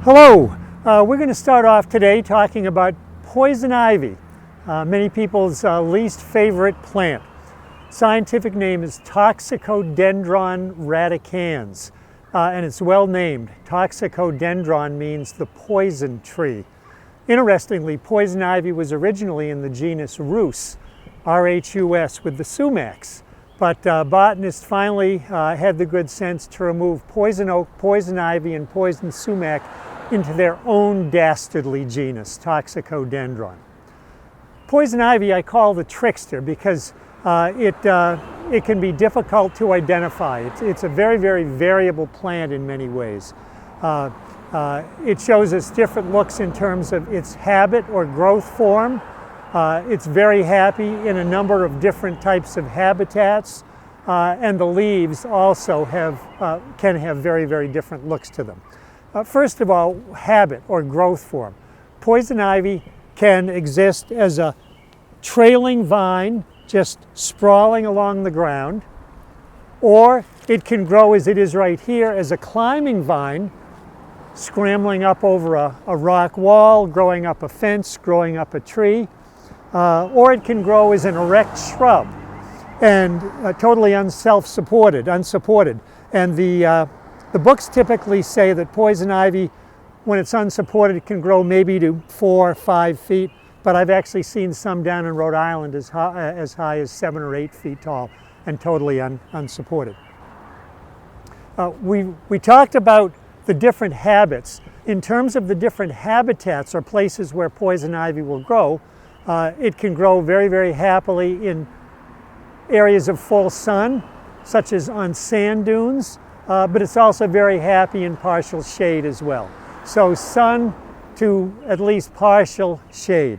Hello, we're going to start off today talking about poison ivy, many people's least favorite plant. Scientific name is Toxicodendron radicans, and it's well named. Toxicodendron means the poison tree. Interestingly, poison ivy was originally in the genus Rhus, R-H-U-S, with the sumacs. But botanists finally had the good sense to remove poison oak, poison ivy, and poison sumac into their own dastardly genus, Toxicodendron. Poison ivy I call the trickster because it can be difficult to identify. It's a very, very variable plant in many ways. It shows us different looks in terms of its habit or growth form. It's very happy in a number of different types of habitats, and the leaves also can have very, very different looks to them. First of all, habit or growth form. Poison ivy can exist as a trailing vine, just sprawling along the ground, or it can grow as it is right here as a climbing vine, scrambling up over a rock wall, growing up a fence, growing up a tree, or it can grow as an erect shrub and totally unsupported. And the books typically say that poison ivy, when it's unsupported, it can grow maybe to 4 or 5 feet, but I've actually seen some down in Rhode Island as high as 7 or 8 feet tall and totally unsupported. We talked about the different habits. In terms of the different habitats or places where poison ivy will grow, it can grow very, very happily in areas of full sun, such as on sand dunes, but it's also very happy in partial shade as well. So sun to at least partial shade.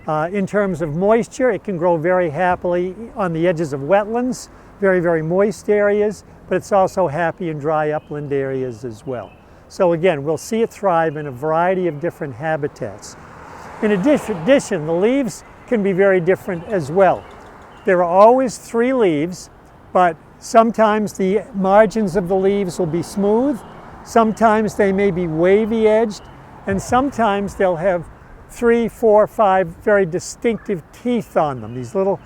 In terms of moisture, it can grow very happily on the edges of wetlands, very, very moist areas, but it's also happy in dry upland areas as well. So again, we'll see it thrive in a variety of different habitats. In addition, the leaves can be very different as well. There are always 3 leaves, but sometimes the margins of the leaves will be smooth, sometimes they may be wavy edged, and sometimes they'll have 3, 4, 5 very distinctive teeth on them, these little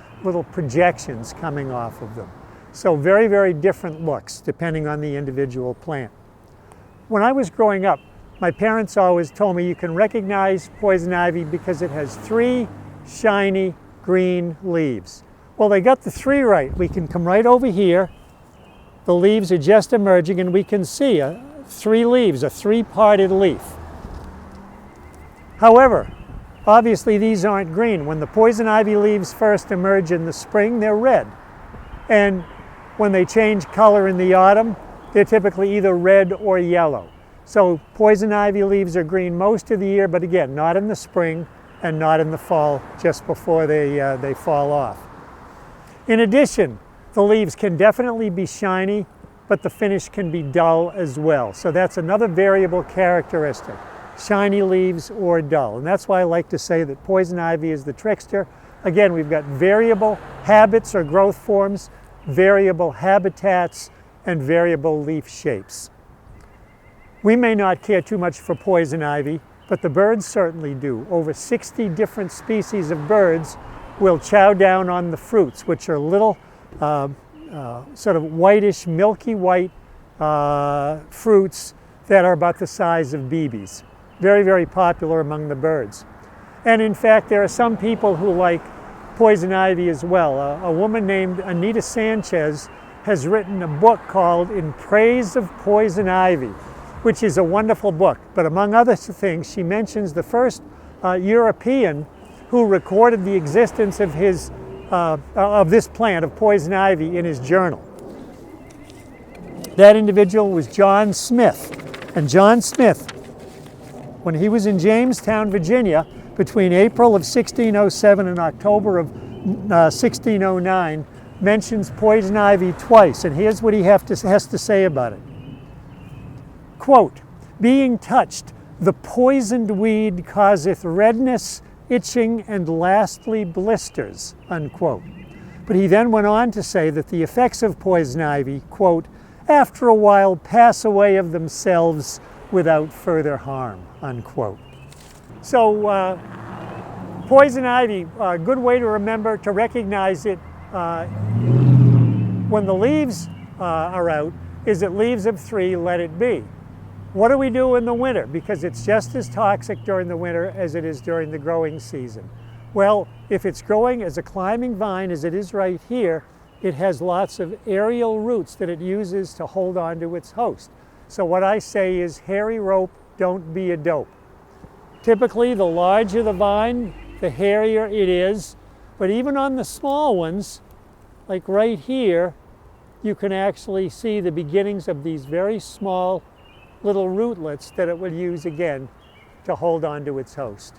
projections coming off of them. So very, very different looks depending on the individual plant. When I was growing up, my parents always told me you can recognize poison ivy because it has 3 shiny green leaves. Well, they got the 3 right. We can come right over here. The leaves are just emerging, and we can see 3 leaves, a 3-parted leaf. However, obviously these aren't green. When the poison ivy leaves first emerge in the spring, they're red. And when they change color in the autumn, they're typically either red or yellow. So poison ivy leaves are green most of the year, but again, not in the spring and not in the fall, just before they fall off. In addition, the leaves can definitely be shiny, but the finish can be dull as well. So that's another variable characteristic, shiny leaves or dull. And that's why I like to say that poison ivy is the trickster. Again, we've got variable habits or growth forms, variable habitats, and variable leaf shapes. We may not care too much for poison ivy, but the birds certainly do. Over 60 different species of birds will chow down on the fruits, which are little sort of whitish, milky white fruits that are about the size of BBs. Very, very popular among the birds. And in fact, there are some people who like poison ivy as well. A woman named Anita Sanchez has written a book called In Praise of Poison Ivy, which is a wonderful book. But among other things, she mentions the first European who recorded the existence of this plant, of poison ivy, in his journal. That individual was John Smith. And John Smith, when he was in Jamestown, Virginia, between April of 1607 and October of 1609, mentions poison ivy twice. And here's what he has to say about it. Quote, "Being touched, the poisoned weed causeth redness, itching, and lastly blisters," unquote. But he then went on to say that the effects of poison ivy, quote, "after a while pass away of themselves without further harm, unquote. So poison ivy, a good way to remember to recognize it when the leaves are out is at leaves of 3, let it be. What do we do in the winter? Because it's just as toxic during the winter as it is during the growing season. Well, if it's growing as a climbing vine, as it is right here, it has lots of aerial roots that it uses to hold on to its host. So what I say is, hairy rope, don't be a dope. Typically, the larger the vine, the hairier it is. But even on the small ones, like right here, you can actually see the beginnings of these very small little rootlets that it will use again to hold on to its host.